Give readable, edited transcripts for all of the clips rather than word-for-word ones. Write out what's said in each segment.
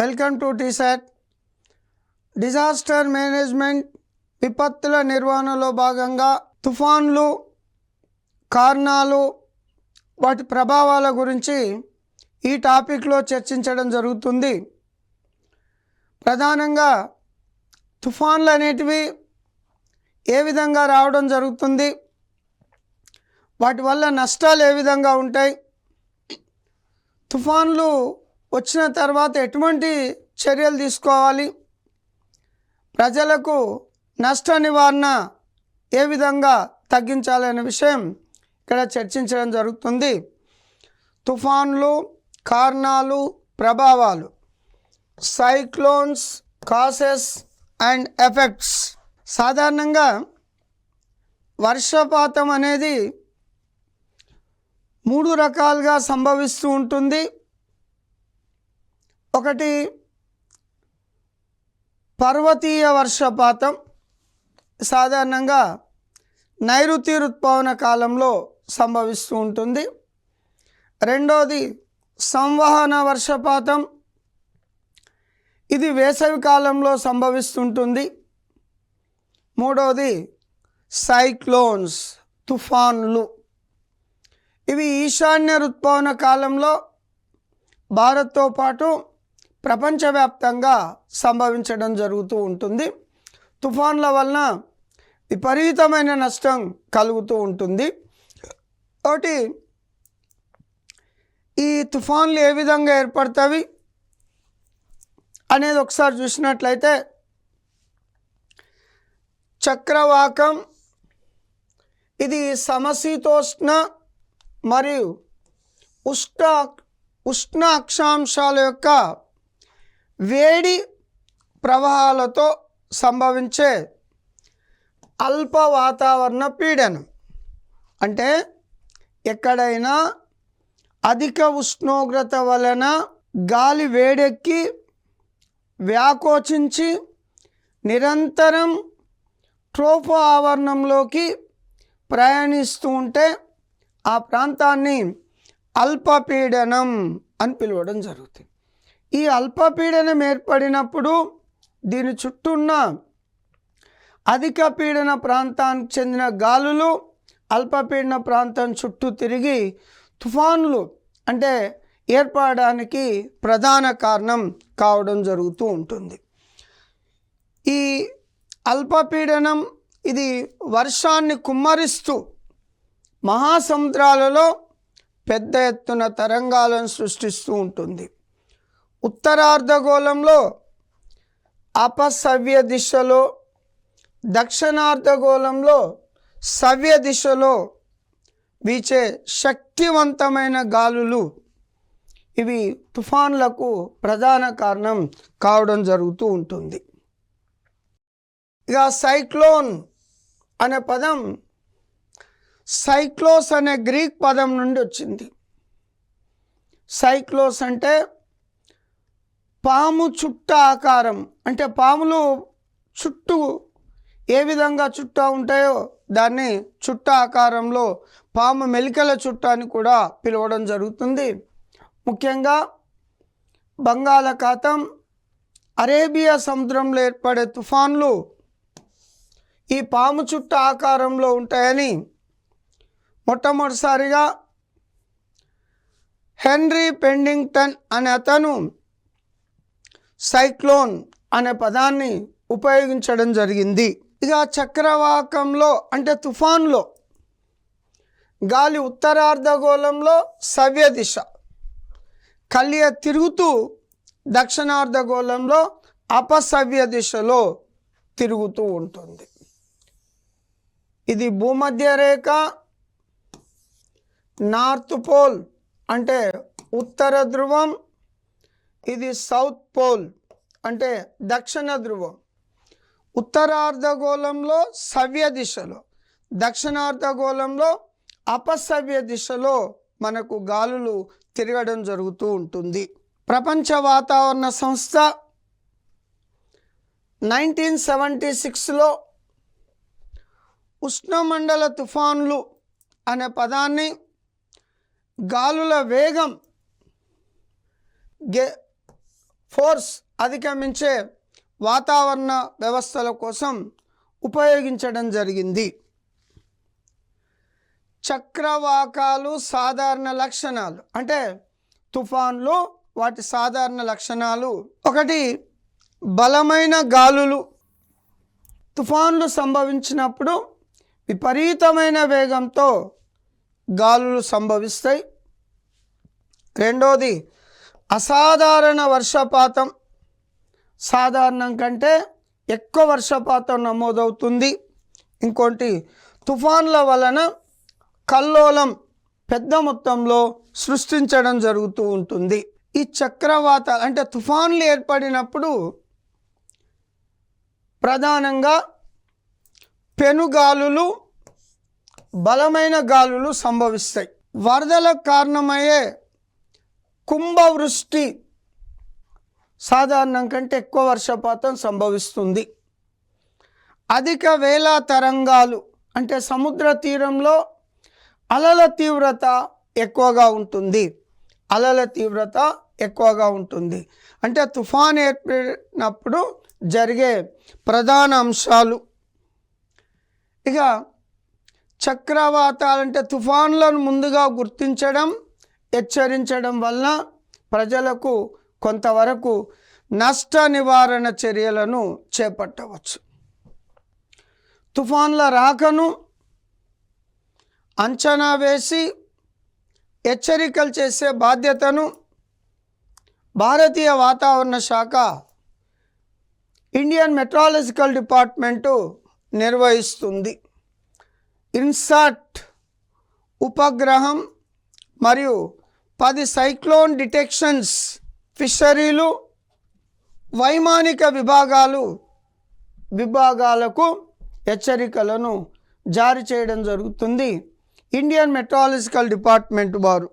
Welcome to T-SAT. Disaster management విపత్తుల నిర్వహణలో భాగంగా తుఫాన్లు, కారణాలు, వాటి ప్రభావాల గురించి ఈ టాపిక్లో చర్చించడం జరుగుతుంది. ప్రధానంగా తుఫాన్లు అనేటివి ఏ విధంగా రావడం జరుగుతుంది, వాటి వల్ల నష్టాలు ఏ విధంగా ఉంటాయి, తుఫాన్లు వచ్చిన తర్వాత ఎటువంటి చర్యలు తీసుకోవాలి, ప్రజలకు నష్ట నివారణ ఏ విధంగా తగ్గించాలనే విషయం ఇక్కడ చర్చించడం జరుగుతుంది. తుఫాన్లు, కారణాలు, ప్రభావాలు, సైక్లోన్స్, కాసెస్ అండ్ ఎఫెక్ట్స్. సాధారణంగా వర్షపాతం అనేది 3 రకాలుగా సంభవిస్తూ ఉంటుంది. ఒకటి పర్వతీయ వర్షపాతం, సాధారణంగా నైరుతి ఋతుపవన కాలంలో సంభవిస్తూ ఉంటుంది. రెండోది సంవహన వర్షపాతం, ఇది వేసవి కాలంలో సంభవిస్తుంటుంది. మూడోది సైక్లోన్స్, తుఫాన్లు, ఇవి ఈశాన్య ఋతుపవన కాలంలో భారత్తో పాటు ప్రపంచవ్యాప్తంగా సంభవించడం జరుగుతూ ఉంటుంది. తుఫాన్ల వలన విపరీతమైన నష్టం కలుగుతూ ఉంటుంది. కాబట్టి ఈ తుఫాన్లు ఏ విధంగా ఏర్పడతాయి అనేది ఒకసారి చూసినట్లయితే, చక్రవాకం ఇది సమశీతోష్ణ మరియు ఉష్ణ అక్షాంశాల యొక్క వేడి ప్రవాహాలతో సంభవించే అల్ప వాతావరణ పీడనం. అంటే ఎక్కడైనా అధిక ఉష్ణోగ్రత వలన గాలి వేడెక్కి వ్యాకోచించి నిరంతరం ట్రోపో ఆవరణంలోకి ప్రయాణిస్తూ ఉంటే ఆ ప్రాంతాన్ని అల్పపీడనం అని పిలవడం జరుగుతుంది. ఈ అల్పపీడనం ఏర్పడినప్పుడు దీని చుట్టూ ఉన్న అధిక పీడన ప్రాంతానికి చెందిన గాలులు అల్పపీడన ప్రాంతం చుట్టూ తిరిగి తుఫానులు అంటే ఏర్పడడానికి ప్రధాన కారణం కావడం జరుగుతూ ఉంటుంది. ఈ అల్పపీడనం ఇది వర్షాన్ని కుమ్మరిస్తూ మహాసముద్రాలలో పెద్ద ఎత్తున తరంగాలను సృష్టిస్తూ ఉంటుంది. ఉత్తరార్ధగోళంలో అపసవ్య దిశలో, దక్షిణార్ధగోళంలో సవ్య దిశలో వీచే శక్తివంతమైన గాలులు ఇవి తుఫాన్లకు ప్రధాన కారణం కావడం జరుగుతూ ఉంటుంది. ఇక సైక్లోన్ అనే పదం సైక్లోస్ అనే గ్రీక్ పదం నుండి వచ్చింది. సైక్లోస్ అంటే పాము చుట్ట ఆకారం, అంటే పాములు చుట్టూ ఏ విధంగా చుట్ట ఉంటాయో దాన్ని చుట్ట ఆకారంలో పాము మెలికల చుట్ట అని కూడా పిలవడం జరుగుతుంది. ముఖ్యంగా బంగాళాఖాతం, అరేబియా సముద్రంలో ఏర్పడే తుఫాన్లు ఈ పాము చుట్ట ఆకారంలో ఉంటాయని మొట్టమొదటిసారిగా హెన్రీ పెండింగ్టన్ అనే అతను సైక్లోన్ అనే పదాన్ని ఉపయోగించడం జరిగింది. ఇక చక్రవాకంలో అంటే తుఫాన్లో గాలి ఉత్తరార్ధగోళంలో సవ్య దిశ కలియ తిరుగుతూ దక్షిణార్ధగోళంలో అపసవ్య దిశలో తిరుగుతూ ఉంటుంది. ఇది భూమధ్య రేఖ, నార్త్ పోల్ అంటే ఉత్తర ధ్రువం, ఇది సౌత్ పోల్ అంటే దక్షిణ ధ్రువం. ఉత్తరార్ధగోళంలో సవ్య దిశలో, దక్షిణార్ధగోళంలో అపసవ్య దిశలో మనకు గాలులు తిరగడం జరుగుతూ ఉంటుంది. ప్రపంచ వాతావరణ సంస్థ 1976లో ఉష్ణమండల తుఫాన్లు అనే పదాన్ని గాలుల వేగం ఫోర్స్ అధిగమించే వాతావరణ వ్యవస్థల కోసం ఉపయోగించడం జరిగింది. చక్రవాకాలు సాధారణ లక్షణాలు అంటే తుఫాన్లు వాటి సాధారణ లక్షణాలు. ఒకటి, బలమైన గాలులు. తుఫాన్లు సంభవించినప్పుడు విపరీతమైన వేగంతో గాలులు సంభవిస్తాయి. రెండోది, అసాధారణ వర్షపాతం. సాధారణం కంటే ఎక్కువ వర్షపాతం నమోదవుతుంది. ఇంకోటి, తుఫాన్ల వలన కల్లోలం పెద్ద మొత్తంలో సృష్టించడం జరుగుతూ ఉంటుంది. ఈ చక్రవాతాలు అంటే తుఫాన్లు ఏర్పడినప్పుడు ప్రధానంగా పెనుగాలులు, బలమైన గాలులు సంభవిస్తాయి. వరదలకు కారణమయ్యే కుంభవృష్టి సాధారణం కంటే ఎక్కువ వర్షపాతం సంభవిస్తుంది. అధిక వేళ తరంగాలు అంటే సముద్ర తీరంలో అలల తీవ్రత ఎక్కువగా ఉంటుంది. అలల తీవ్రత ఎక్కువగా ఉంటుంది అంటే తుఫాన్ ఏర్పడినప్పుడు జరిగే ప్రధాన అంశాలు. ఇక చక్రవాతాలు అంటే తుఫాన్లను ముందుగా గుర్తించడం, హెచ్చరించడం వలన ప్రజలకు కొంతవరకు నష్ట నివారణ చర్యలను చేపట్టవచ్చు. తుఫాన్ల రాకను అంచనా వేసి హెచ్చరికలు చేసే బాధ్యతను భారతీయ వాతావరణ శాఖ ఇండియన్ మెట్రాలజికల్ డిపార్ట్మెంటు నిర్వహిస్తుంది. ఇన్సాట్ ఉపగ్రహం మరియు 10 సైక్లోన్ డిటెక్షన్స్ ఫిషరీలు వైమానిక విభాగాలకు హెచ్చరికలను జారీ చేయడం జరుగుతుంది. ఇండియన్ మెట్రాలజికల్ డిపార్ట్మెంట్ వారు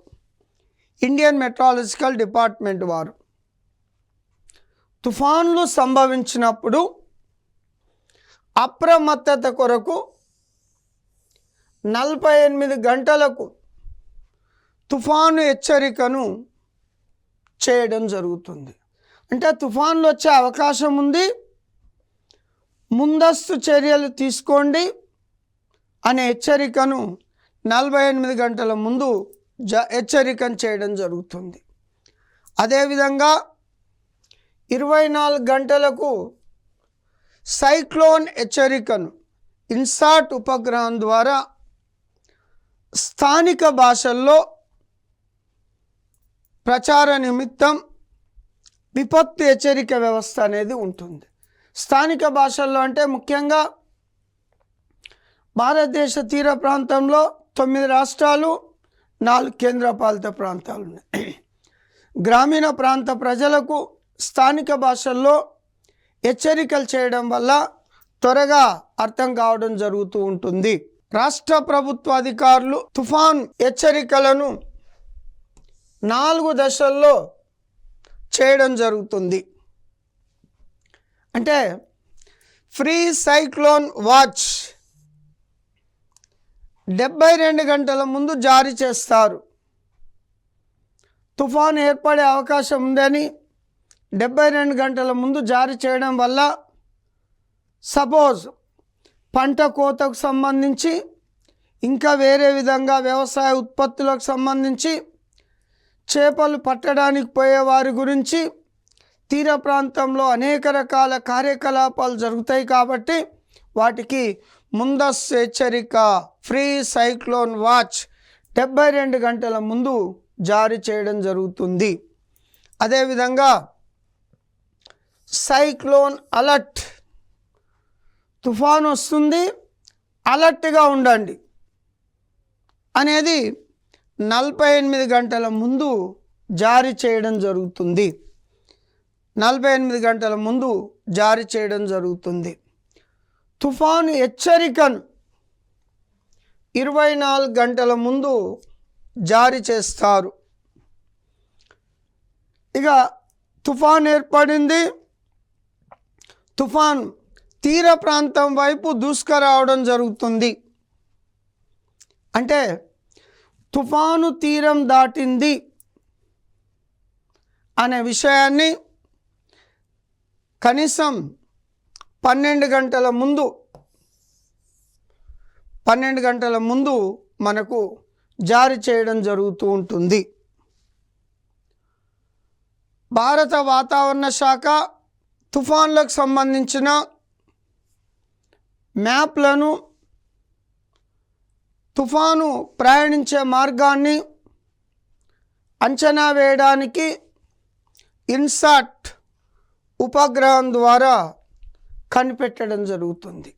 తుఫాన్లు సంభవించినప్పుడు అప్రమత్తత కొరకు 48 గంటలకు తుఫాను హెచ్చరికను చేయడం జరుగుతుంది. అంటే తుఫాన్లు వచ్చే అవకాశం ఉంది, ముందస్తు చర్యలు తీసుకోండి అనే హెచ్చరికను 48 గంటల ముందు హెచ్చరికను చేయడం జరుగుతుంది. అదేవిధంగా 24 గంటలకు సైక్లోన్ హెచ్చరికను ఇన్సాట్ ఉపగ్రహం ద్వారా స్థానిక భాషల్లో ప్రచార నిమిత్తం విపత్తు హెచ్చరిక వ్యవస్థ అనేది ఉంటుంది. స్థానిక భాషల్లో అంటే ముఖ్యంగా భారతదేశ తీర ప్రాంతంలో 9 రాష్ట్రాలు, 4 కేంద్రపాలిత ప్రాంతాలు ఉన్నాయి. గ్రామీణ ప్రాంత ప్రజలకు స్థానిక భాషల్లో హెచ్చరికలు చేయడం వల్ల త్వరగా అర్థం కావడం జరుగుతూ ఉంటుంది. రాష్ట్ర ప్రభుత్వ అధికారులు తుఫాన్ హెచ్చరికలను 4 దశల్లో చేయడం జరుగుతుంది. అంటే ఫ్రీ సైక్లోన్ వాచ్ 72 గంటల ముందు జారీ చేస్తారు. తుఫాన్ ఏర్పడే అవకాశం ఉందని 72 గంటల ముందు జారీ చేయడం వల్ల సపోజ్ పంట కోతకు సంబంధించి ఇంకా వేరే విధంగా వ్యవసాయ ఉత్పత్తులకు సంబంధించి చేపలు పట్టడానికి పోయే వారి గురించి తీర ప్రాంతంలో అనేక రకాల కార్యకలాపాలు జరుగుతాయి కాబట్టి వాటికి ముందస్తు హెచ్చరిక ఫ్రీ సైక్లోన్ వాచ్ 72 గంటల ముందు జారీ చేయడం జరుగుతుంది. అదేవిధంగా సైక్లోన్ అలర్ట్, తుఫాను వస్తుంది అలర్ట్గా ఉండండి అనేది 48 గంటల ముందు జారీ చేయడం జరుగుతుంది. 48 గంటల ముందు జారీ చేయడం జరుగుతుంది. తుఫాను హెచ్చరికను 24 గంటల ముందు జారీ చేస్తారు. ఇక తుఫాన్ ఏర్పడింది, తుఫాన్ తీర ప్రాంతం వైపు దూసుకురావడం జరుగుతుంది అంటే తుఫాను తీరం దాటింది అనే విషయాన్ని కనీసం 12 గంటల ముందు మనకు జారీ చేయడం జరుగుతూ ఉంటుంది. భారత వాతావరణ శాఖ తుఫాన్లకు సంబంధించిన మ్యాప్లను, తుఫాను ప్రయాణించే మార్గాన్ని అంచనా వేయడానికి ఇన్సాట్ ఉపగ్రహం ద్వారా కనిపెట్టడం జరుగుతుంది.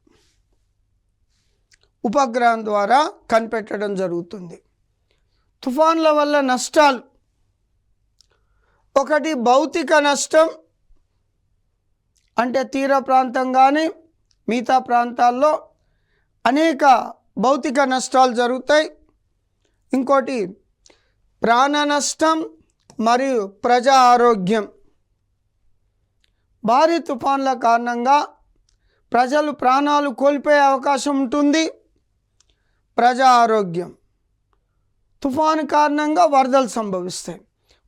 తుఫాన్ల వల్ల నష్టాలు: ఒకటి భౌతిక నష్టం, అంటే తీర ప్రాంతం కానీ మిగతా ప్రాంతాల్లో అనేక భౌతిక నష్టాలు జరుగుతాయి. ఇంకోటి ప్రాణ నష్టం మరియు ప్రజా ఆరోగ్యం. భారీ తుఫాన్ల కారణంగా ప్రజలు ప్రాణాలు కోల్పోయే అవకాశం ఉంటుంది. ప్రజా ఆరోగ్యం: తుఫాను కారణంగా వరదలు సంభవిస్తాయి.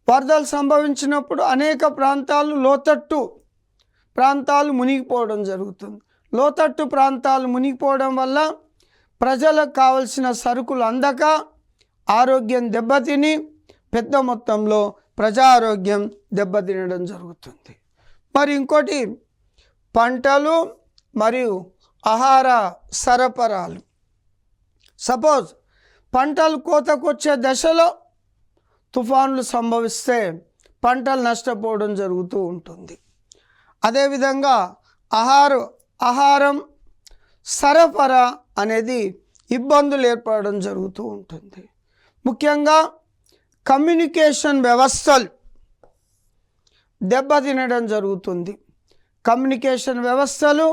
వరదలు సంభవించినప్పుడు అనేక ప్రాంతాలు, లోతట్టు ప్రాంతాలు మునిగిపోవడం జరుగుతుంది. లోతట్టు ప్రాంతాలు మునిగిపోవడం వల్ల ప్రజలకు కావలసిన సరుకులు అందక ఆరోగ్యం దెబ్బతిని పెద్ద మొత్తంలో ప్రజా ఆరోగ్యం దెబ్బతినడం జరుగుతుంది. మరి ఇంకోటి పంటలు మరియు ఆహార సరఫరాలు. సపోజ్ పంటలు కోతకొచ్చే దశలో తుఫాన్లు సంభవిస్తే పంటలు నష్టపోవడం జరుగుతూ ఉంటుంది. అదేవిధంగా ఆహారం సరఫరా అనేది ఇబ్బందులు ఏర్పడడం జరుగుతూ ఉంటుంది. ముఖ్యంగా కమ్యూనికేషన్ వ్యవస్థలు దెబ్బతినడం జరుగుతుంది. కమ్యూనికేషన్ వ్యవస్థలు,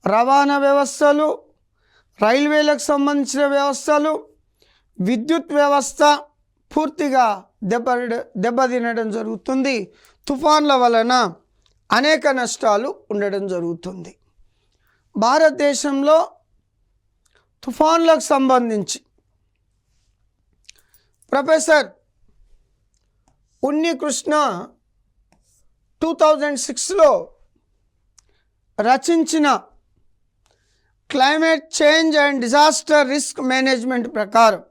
రవాణా వ్యవస్థలు, రైల్వేలకు సంబంధించిన వ్యవస్థలు, విద్యుత్ వ్యవస్థ పూర్తిగా దెబ్బతినడం జరుగుతుంది. తుఫాన్ల వలన అనేక నష్టాలు ఉండడం జరుగుతుంది. భారతదేశంలో తుఫాన్లకు సంబంధించి ప్రొఫెసర్ ఉన్నికృష్ణ 2006లో రచించిన climate change and disaster risk management ప్రకారం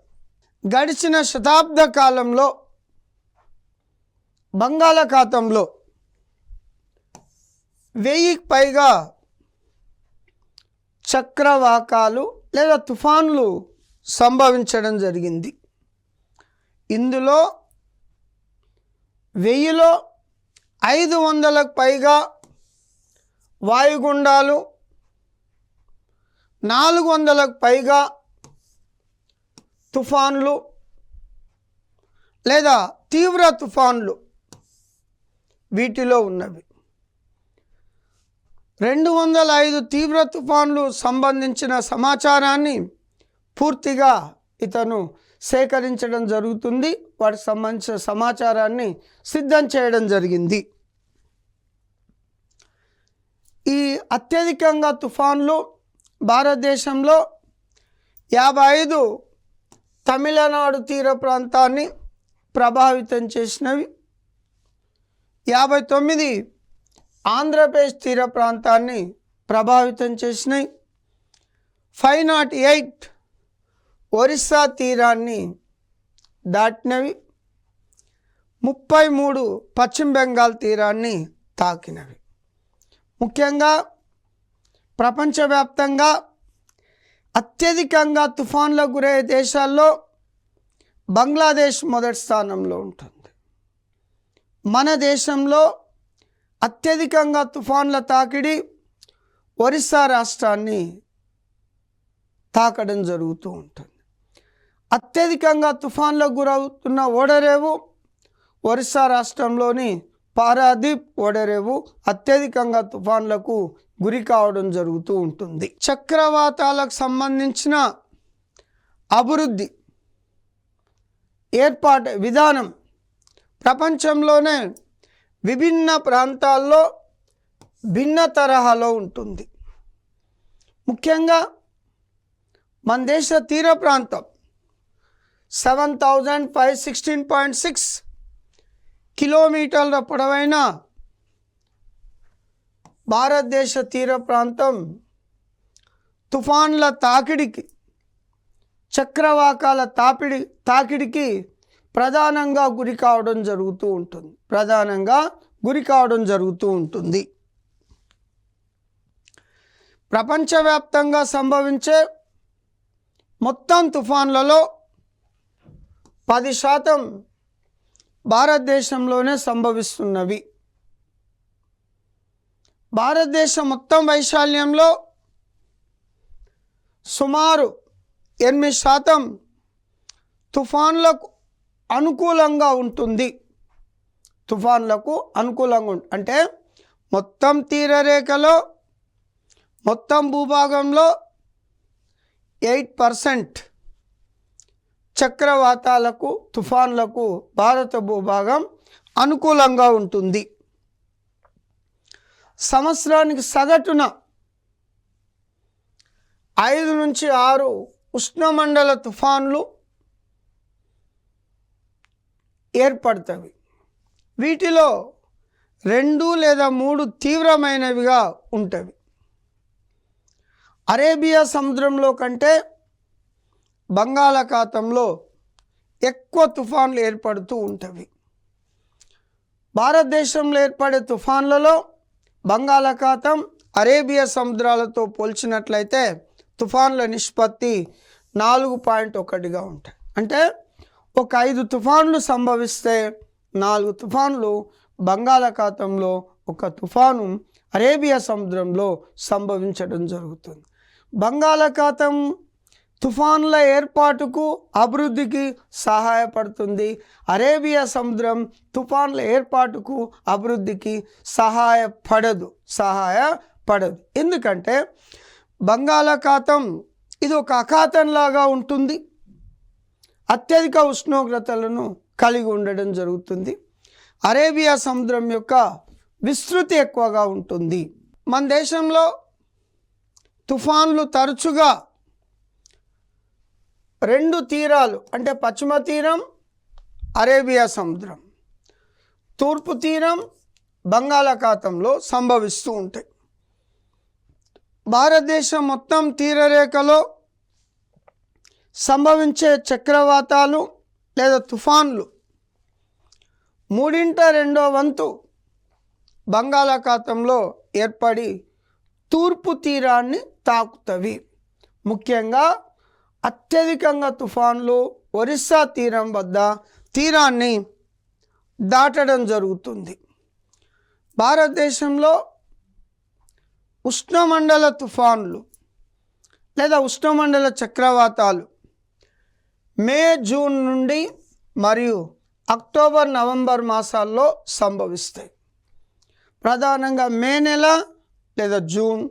గడిచిన శతాబ్ద కాలంలో బంగాళాఖాతంలో 1000కి పైగా చక్రవాకాలు లేదా తుఫాన్లు సంభవించడం జరిగింది. ఇందులో 1000లో 500లకు పైగా వాయుగుండాలు, 400లకు పైగా తుఫాన్లు లేదా తీవ్ర తుఫాన్లు వీటిలో ఉన్నవి. 205 తీవ్ర తుఫాన్లు సంబంధించిన సమాచారాన్ని పూర్తిగా ఇతను సేకరించడం జరుగుతుంది. వాటికి సంబంధించిన సమాచారాన్ని సిద్ధం చేయడం జరిగింది. ఈ అత్యధికంగా తుఫాన్లు భారతదేశంలో 55 తమిళనాడు తీర ప్రాంతాన్ని ప్రభావితం చేసినవి, 59 ఆంధ్రప్రదేశ్ తీర ప్రాంతాన్ని ప్రభావితం చేసినాయి, 508 ఒరిస్సా తీరాన్ని దాటినవి, 33 పశ్చిమ బెంగాల్ తీరాన్ని తాకినవి. ముఖ్యంగా ప్రపంచవ్యాప్తంగా అత్యధికంగా తుఫాన్లకు గురయ్యే దేశాల్లో బంగ్లాదేశ్ మొదటి స్థానంలో ఉంటుంది. మన దేశంలో అత్యధికంగా తుఫాన్ల తాకిడి ఒరిస్సా రాష్ట్రాన్ని తాకడం జరుగుతూ ఉంటుంది. అత్యధికంగా తుఫాన్లకు గురవుతున్న ఓడరేవు ఒరిస్సా రాష్ట్రంలోని పారాదీప్ ఓడరేవు అత్యధికంగా తుఫాన్లకు గురి కావడం జరుగుతూ ఉంటుంది. చక్రవాతాలకు సంబంధించిన అభివృద్ధి ఏర్పాటు విధానం ప్రపంచంలోనే విభిన్న ప్రాంతాల్లో భిన్న తరహాలో ఉంటుంది. ముఖ్యంగా మన దేశ తీర ప్రాంతం 7516.6 కిలోమీటర్ల పొడవైన భారతదేశ తీర ప్రాంతం తుఫాన్ల తాకిడికి, చక్రవాకాల తాకిడికి ప్రధానంగా గురి కావడం జరుగుతూ ఉంటుంది. ప్రపంచవ్యాప్తంగా సంభవించే మొత్తం తుఫాన్లలో 10% భారతదేశంలోనే సంభవిస్తున్నవి. భారతదేశం మొత్తం వైశాల్యంలో సుమారు 8% తుఫాన్లకు అనుకూలంగా ఉంటుంది. అంటే మొత్తం తీరరేఖలో, మొత్తం భూభాగంలో 8% చక్రవాతాలకు, తుఫాన్లకు భారత భూభాగం అనుకూలంగా ఉంటుంది. సంవత్సరానికి సగటున 5 నుంచి 6 ఉష్ణమండల తుఫాన్లు ఏర్పడతాయి. వీటిలో 2 లేదా 3 తీవ్రమైనవిగా ఉంటాయి. అరేబియా సముద్రంలో కంటే బంగాళాఖాతంలో ఎక్కువ తుఫాన్లు ఏర్పడుతూ ఉంటాయి. భారతదేశంలో ఏర్పడే తుఫాన్లలో బంగాళాఖాతం, అరేబియా సముద్రాలతో పోల్చినట్లయితే తుఫాన్ల నిష్పత్తి 4.1గా ఉంటాయి. అంటే ఒక 5 తుఫాన్లు సంభవిస్తే 4 తుఫాన్లు బంగాళాఖాతంలో, 1 తుఫాను అరేబియా సముద్రంలో సంభవించడం జరుగుతుంది. బంగాళాఖాతం తుఫాన్ల ఏర్పాటుకు, అభివృద్ధికి సహాయపడుతుంది. అరేబియా సముద్రం తుఫాన్ల ఏర్పాటుకు, అభివృద్ధికి సహాయపడదు. ఎందుకంటే బంగాళాఖాతం ఇది ఒక అఖాతంలాగా ఉంటుంది. అత్యధిక ఉష్ణోగ్రతలను కలిగి ఉండడం జరుగుతుంది. అరేబియా సముద్రం యొక్క విస్తృతి ఎక్కువగా ఉంటుంది. మన దేశంలో తుఫాన్లు తరచుగా 2 తీరాలు, అంటే పశ్చిమ తీరం అరేబియా సముద్రం, తూర్పు తీరం బంగాళాఖాతంలో సంభవిస్తూ ఉంటాయి. భారతదేశం మొత్తం తీరరేఖలో సంభవించే చక్రవాతాలు లేదా తుఫాన్లు 3/2 వంతు బంగాళాఖాతంలో ఏర్పడి తూర్పు తీరాన్ని తాకుతవి. ముఖ్యంగా అత్యధికంగా తుఫాన్లు ఒరిస్సా తీరం వద్ద తీరాన్ని దాటడం జరుగుతుంది. భారతదేశంలో ఉష్ణమండల తుఫాన్లు లేదా ఉష్ణమండల చక్రవాతాలు మే, జూన్ నుండి మరియు అక్టోబర్, నవంబర్ మాసాల్లో సంభవిస్తాయి. ప్రధానంగా మే నెల లేదా జూన్,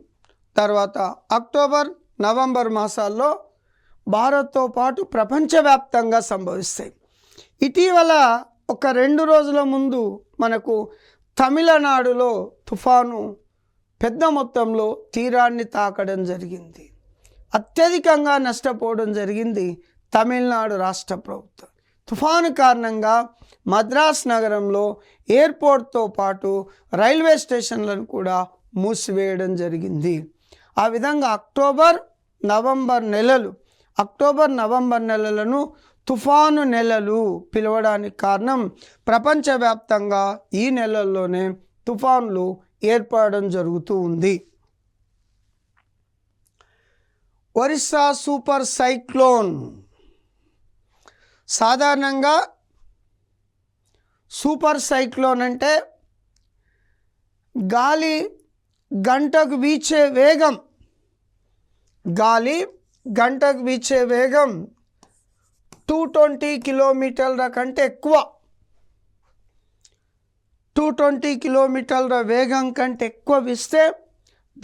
తర్వాత అక్టోబర్, నవంబర్ మాసాల్లో భారత్తో పాటు ప్రపంచవ్యాప్తంగా సంభవిస్తాయి. ఇటీవల ఒక 2 రోజుల ముందు మనకు తమిళనాడులో తుఫాను పెద్ద మొత్తంలో తీరాన్ని తాకడం జరిగింది. అత్యధికంగా నష్టపోవడం జరిగింది తమిళనాడు రాష్ట్ర ప్రభుత్వం. తుఫాను కారణంగా మద్రాస్ నగరంలో ఎయిర్పోర్ట్తో పాటు రైల్వే స్టేషన్లను కూడా మూసివేయడం జరిగింది. ఆ విధంగా అక్టోబర్, నవంబర్ నెలలను తుఫాను నెలలు పిలవడానికి కారణం ప్రపంచవ్యాప్తంగా ఈ నెలల్లోనే తుఫాన్లు ఏర్పడడం జరుగుతూ ఉంది. Orissa super cyclone. సాధారణంగా సూపర్ సైక్లోన్ అంటే గాలి గంటకు వీచే వేగం 220 కిలోమీటర్ల కంటే ఎక్కువ. 220 కిలోమీటర్ల వేగం కంటే ఎక్కువ వీస్తే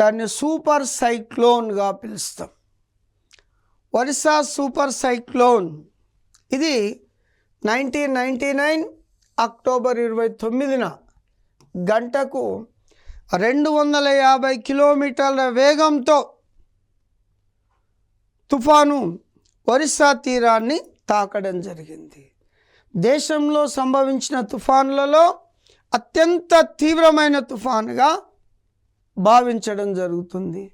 దాన్ని సూపర్ సైక్లోన్గా పిలుస్తాం. ఒరిస్సా సూపర్ సైక్లోన్ ఇది 1999 అక్టోబర్ 29న గంటకు 250 కిలోమీటర్ల వేగంతో తుఫాను ఒరిస్సా తీరాన్ని తాకడం జరిగింది. దేశంలో సంభవించిన తుఫానులలో అత్యంత తీవ్రమైన తుఫానుగా భావించడం జరుగుతుంది.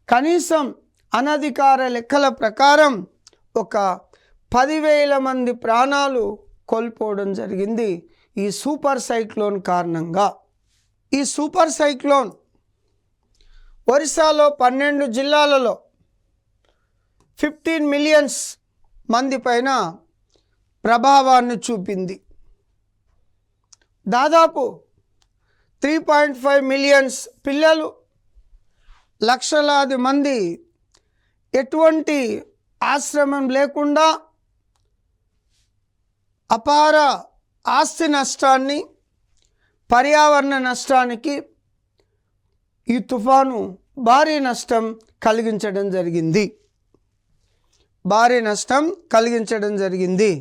కనీసం అనధికార లెక్కల ప్రకారం ఒక 10,000 మంది ప్రాణాలు కోల్పోవడం జరిగింది ఈ సూపర్ సైక్లోన్ కారణంగా. ఈ సూపర్ సైక్లోన్ ఒరిస్సాలో 12 జిల్లాలలో 15 మిలియన్స్ మంది పైన ప్రభావాన్ని చూపింది. దాదాపు 3.5 మిలియన్స్ పిల్లలు, లక్షలాది మంది ఎటువంటి ఆశ్రమం లేకుండా అపార ఆస్తి నష్టాన్ని, పర్యావరణ నష్టానికి ఈ తుఫాను భారీ నష్టం కలిగించడం జరిగింది.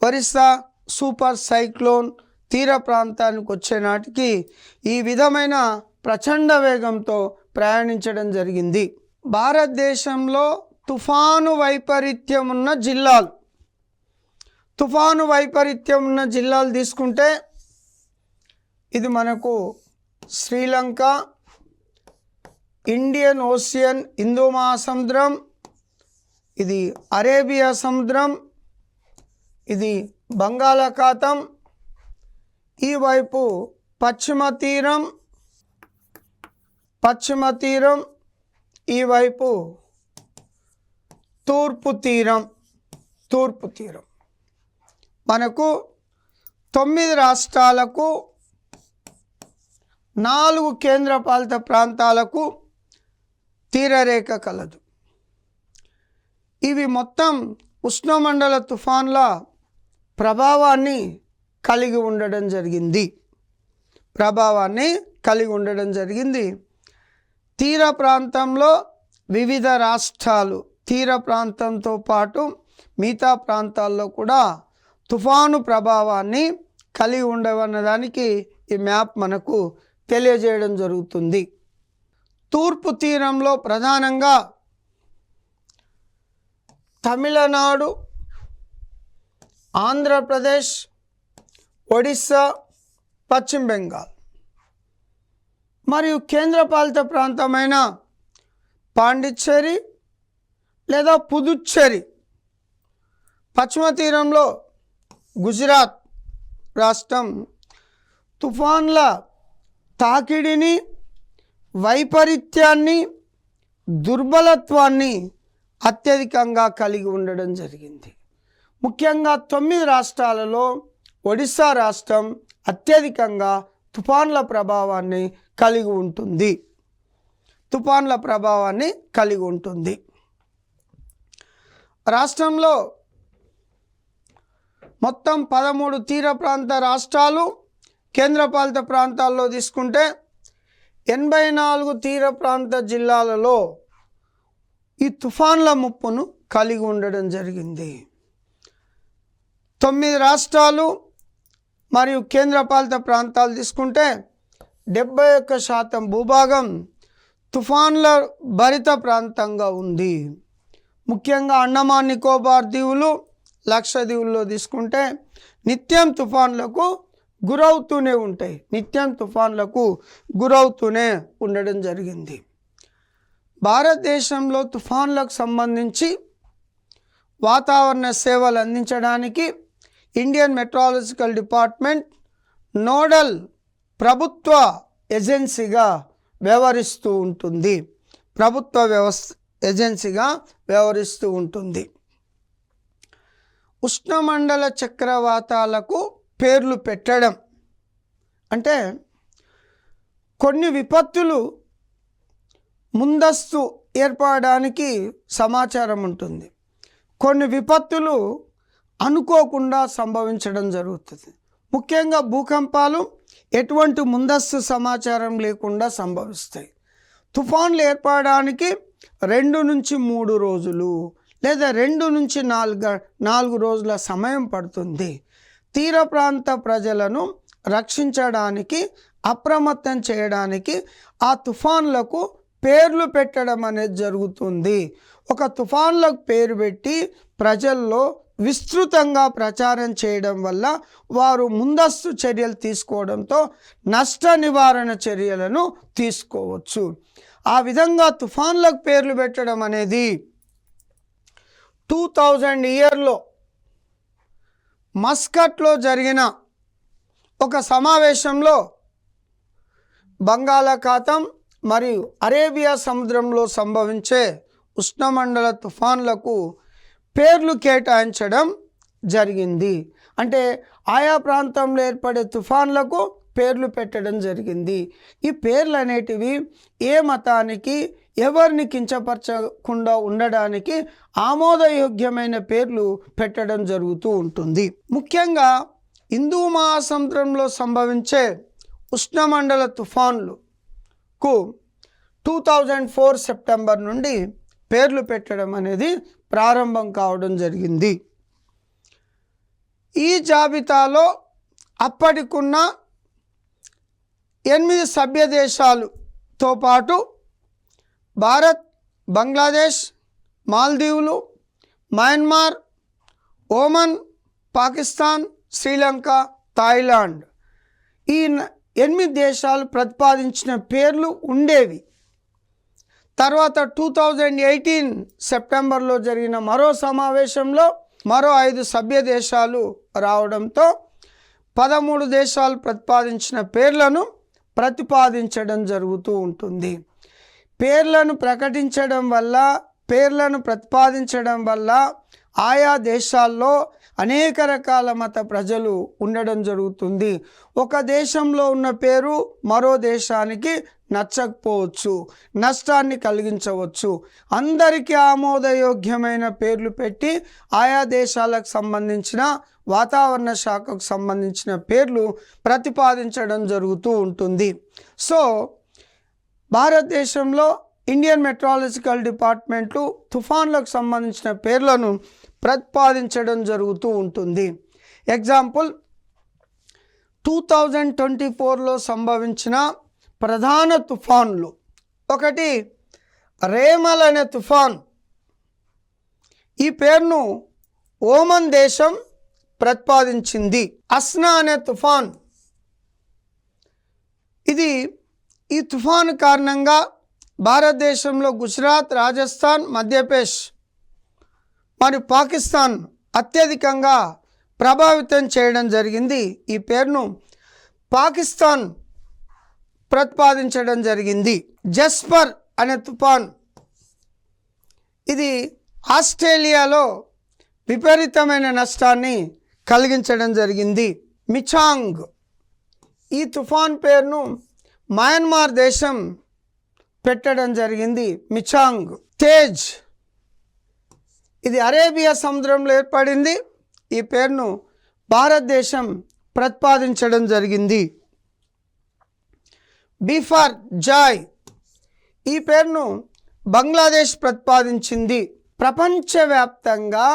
ఒరిస్సా సూపర్ సైక్లోన్ తీర ప్రాంతానికి వచ్చే నాటికి ఈ విధమైన ప్రచండ వేగంతో ప్రయాణించడం జరిగింది. భారతదేశంలో తుఫాను వైపరీత్యం ఉన్న జిల్లాలు తీసుకుంటే ఇది మనకు శ్రీలంక, ఇండియన్ ఓషియన్, హిందూ మహాసముద్రం, ఇది అరేబియా సముద్రం, ఇది బంగాళాఖాతం, ఈ వైపు పశ్చిమ తీరం, ఈ వైపు తూర్పు తీరం. మనకు 9 రాష్ట్రాలకు 4 కేంద్రపాలిత ప్రాంతాలకు తీరరేఖ కలదు. ఇవి మొత్తం ఉష్ణమండల తుఫాన్ల ప్రభావాన్ని కలిగి ఉండడం జరిగింది. తీర ప్రాంతంలో వివిధ రాష్ట్రాలు, తీర ప్రాంతంతో పాటు మిగతా ప్రాంతాల్లో కూడా తుఫాను ప్రభావాన్ని కలిగి ఉండవన్నదానికి ఈ మ్యాప్ మనకు తెలియజేయడం జరుగుతుంది. తూర్పు తీరంలో ప్రధానంగా తమిళనాడు, ఆంధ్రప్రదేశ్, ఒడిస్సా, పశ్చిమ బెంగాల్ మరియు కేంద్రపాలిత ప్రాంతమైన పాండిచ్చేరి లేదా పుదుచ్చేరి, పశ్చిమ తీరంలో గుజరాత్ రాష్ట్రం తుఫాన్ల తాకిడిని, వైపరీత్యాన్ని, దుర్బలత్వాన్ని అత్యధికంగా కలిగి ఉండడం జరిగింది. ముఖ్యంగా 9 రాష్ట్రాలలో ఒడిస్సా రాష్ట్రం అత్యధికంగా తుఫాన్ల ప్రభావాన్ని కలిగి ఉంటుంది. రాష్ట్రంలో మొత్తం 13 తీర ప్రాంత రాష్ట్రాలు, కేంద్రపాలిత ప్రాంతాల్లో తీసుకుంటే 84 తీర ప్రాంత జిల్లాలలో ఈ తుఫాన్ల ముప్పును కలిగి ఉండడం జరిగింది. 9 రాష్ట్రాలు మరియు కేంద్రపాలిత ప్రాంతాలు తీసుకుంటే 71% భూభాగం తుఫాన్ల భరిత ప్రాంతంగా ఉంది. ముఖ్యంగా అండమాన్ నికోబార్ దీవులు, లక్షద్వీపుల్లో తీసుకుంటే నిత్యం తుఫాన్లకు గురవుతూనే ఉండడం జరిగింది. భారతదేశంలో తుఫాన్లకు సంబంధించి వాతావరణ సేవలు అందించడానికి ఇండియన్ మెట్రాలజికల్ డిపార్ట్మెంట్ నోడల్ ప్రభుత్వ ఏజెన్సీగా వ్యవహరిస్తూ ఉంటుంది. ఉష్ణమండల చక్రవాతాలకు పేర్లు పెట్టడం అంటే కొన్ని విపత్తులు ముందస్తు ఏర్పడడానికి సమాచారం ఉంటుంది, కొన్ని విపత్తులు అనుకోకుండా సంభవించడం జరుగుతుంది. ముఖ్యంగా భూకంపాలు ఎటువంటి ముందస్తు సమాచారం లేకుండా సంభవిస్తాయి. తుఫాన్లు ఏర్పడడానికి 2 నుంచి 3 రోజులు లేదా 2 నుంచి 4 రోజుల సమయం పడుతుంది. తీర ప్రాంత ప్రజలను రక్షించడానికి, అప్రమత్తం చేయడానికి ఆ తుఫాన్లకు పేర్లు పెట్టడం అనేది జరుగుతుంది. ఒక తుఫాన్లకు పేరు పెట్టి ప్రజల్లో విస్తృతంగా ప్రచారం చేయడం వల్ల వారు ముందస్తు చర్యలు తీసుకోవడంతో నష్ట నివారణ చర్యలను తీసుకోవచ్చు. ఆ విధంగా తుఫాన్లకు పేర్లు పెట్టడం అనేది 2000 ఇయర్లో మస్కట్లో జరిగిన ఒక సమావేశంలో బంగాళాఖాతం మరియు అరేబియా సముద్రంలో సంభవించే ఉష్ణమండల తుఫాన్లకు పేర్లు కేటాయించడం జరిగింది. అంటే ఆయా ప్రాంతంలో ఏర్పడే తుఫాన్లకు పేర్లు పెట్టడం జరిగింది. ఈ పేర్లు అనేటివి ఏ మతానికి ఎవరిని కించపరచకుండా ఉండడానికి ఆమోదయోగ్యమైన పేర్లు పెట్టడం జరుగుతూ ఉంటుంది. ముఖ్యంగా హిందూ మహాసముద్రంలో సంభవించే ఉష్ణమండల తుఫాన్లకు 2004 సెప్టెంబర్ నుండి పేర్లు పెట్టడం అనేది ప్రారంభం కావడం జరిగింది. ఈ జాబితాలో అప్పటికున్న 8 సభ్య దేశాలతో పాటు భారత్, బంగ్లాదేశ్, మాల్దీవులు, మయన్మార్, ఓమన్, పాకిస్తాన్, శ్రీలంక, థాయిలాండ్ ఈ 8 దేశాలు ప్రతిపాదించిన పేర్లు ఉండేవి. తర్వాత 2018 సెప్టెంబర్లో జరిగిన మరో సమావేశంలో మరో 5 సభ్య దేశాలు రావడంతో 13 దేశాలు ప్రతిపాదించిన పేర్లను ప్రతిపాదించడం జరుగుతూ ఉంటుంది. పేర్లను ప్రకటించడం వల్ల, పేర్లను ప్రతిపాదించడం వల్ల ఆయా దేశాల్లో అనేక రకాల మత ప్రజలు ఉండడం జరుగుతుంది. ఒక దేశంలో ఉన్న పేరు మరో దేశానికి నచ్చకపోవచ్చు, నష్టాన్ని కలిగించవచ్చు. అందరికీ ఆమోదయోగ్యమైన పేర్లు పెట్టి ఆయా దేశాలకు సంబంధించిన వాతావరణ శాఖకు సంబంధించిన పేర్లు ప్రతిపాదించడం జరుగుతూ ఉంటుంది. సో భారతదేశంలో ఇండియన్ మెట్రాలజికల్ డిపార్ట్మెంట్లు తుఫాన్లకు సంబంధించిన పేర్లను ప్రతిపాదించడం జరుగుతూ ఉంటుంది. ఎగ్జాంపుల్ 2024లో సంభవించిన ప్రధాన తుఫాన్లు, ఒకటి రేమల్ అనే తుఫాన్. ఈ పేరును ఓమన్ దేశం ప్రతిపాదించింది. అస్నా అనే తుఫాన్, ఈ తుఫాను కారణంగా భారతదేశంలో గుజరాత్, రాజస్థాన్, మధ్యప్రదేశ్ మరియు పాకిస్తాన్ అత్యధికంగా ప్రభావితం చేయడం జరిగింది. ఈ పేరును పాకిస్తాన్ ప్రతిపాదించడం జరిగింది. జస్పర్ అనే తుఫాన్, ఇది ఆస్ట్రేలియాలో విపరీతమైన నష్టాన్ని కలిగించడం జరిగింది. మిచాంగ్, ఈ తుఫాన్ పేరును మయన్మార్ దేశం పెట్టడం జరిగింది. మిచాంగ్. తేజ్, ఇది అరేబియా సముద్రంలో ఏర్పడింది. ఈ పేరును భారతదేశం ప్రతిపాదించడం జరిగింది. బిఫార్ జాయ్, ఈ పేరును బంగ్లాదేశ్ ప్రతిపాదించింది. ప్రపంచవ్యాప్తంగా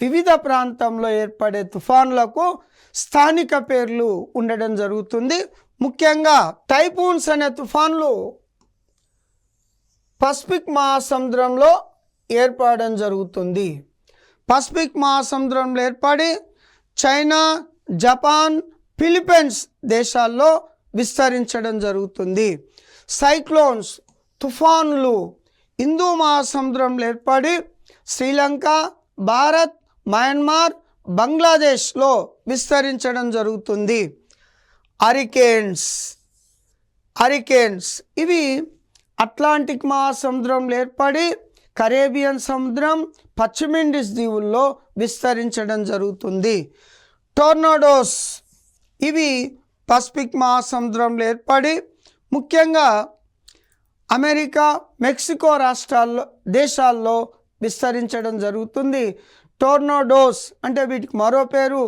వివిధ ప్రాంతంలో ఏర్పడే తుఫాన్లకు స్థానిక పేర్లు ఉండడం జరుగుతుంది. ముఖ్యంగా టైఫూన్స్ అనే తుఫాన్లు పసిఫిక్ మహాసముద్రంలో ఏర్పడడం జరుగుతుంది. పసిఫిక్ మహాసముద్రంలో ఏర్పడి చైనా, జపాన్, ఫిలిప్పీన్స్ దేశాల్లో విస్తరించడం జరుగుతుంది. సైక్లోన్స్, తుఫాన్లు హిందూ మహాసముద్రంలో ఏర్పడి శ్రీలంక, భారత్, మయన్మార్, బంగ్లాదేశ్లో విస్తరించడం జరుగుతుంది. హరికేన్స్ ఇవి అట్లాంటిక్ మహాసముద్రంలో ఏర్పడి కరేబియన్ సముద్రం, పశ్చిమ ఇండీస్ దీవుల్లో విస్తరించడం జరుగుతుంది. టోర్నాడోస్, ఇవి పసిఫిక్ మహాసముద్రంలో ఏర్పడి ముఖ్యంగా అమెరికా, మెక్సికో దేశాల్లో విస్తరించడం జరుగుతుంది. టోర్నాడోస్ అంటే వీటికి మరో పేరు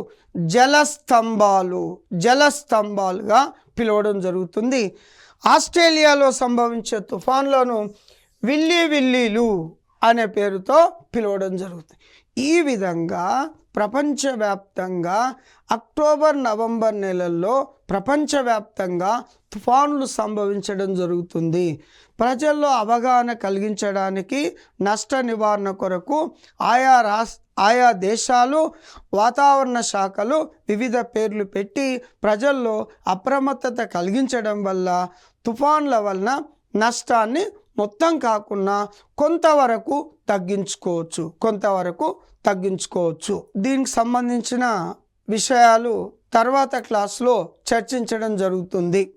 జలస్తంభాలుగా పిలవడం జరుగుతుంది. ఆస్ట్రేలియాలో సంభవించే తుఫాన్లను విల్లీలు అనే పేరుతో పిలవడం జరుగుతుంది. ఈ విధంగా ప్రపంచవ్యాప్తంగా అక్టోబర్, నవంబర్ నెలల్లో ప్రపంచవ్యాప్తంగా తుఫానులు సంభవించడం జరుగుతుంది. ప్రజల్లో అవగాహన కలిగించడానికి నష్ట నివారణ కొరకు ఆయా దేశాలు వాతావరణ శాఖలు వివిధ పేర్లు పెట్టి ప్రజల్లో అప్రమత్తత కలిగించడం వల్ల తుఫాన్ల వలన నష్టాన్ని మొత్తం కాకుండా కొంతవరకు తగ్గించుకోవచ్చు. దీనికి సంబంధించిన విషయాలు తర్వాత క్లాస్లో చర్చించడం జరుగుతుంది.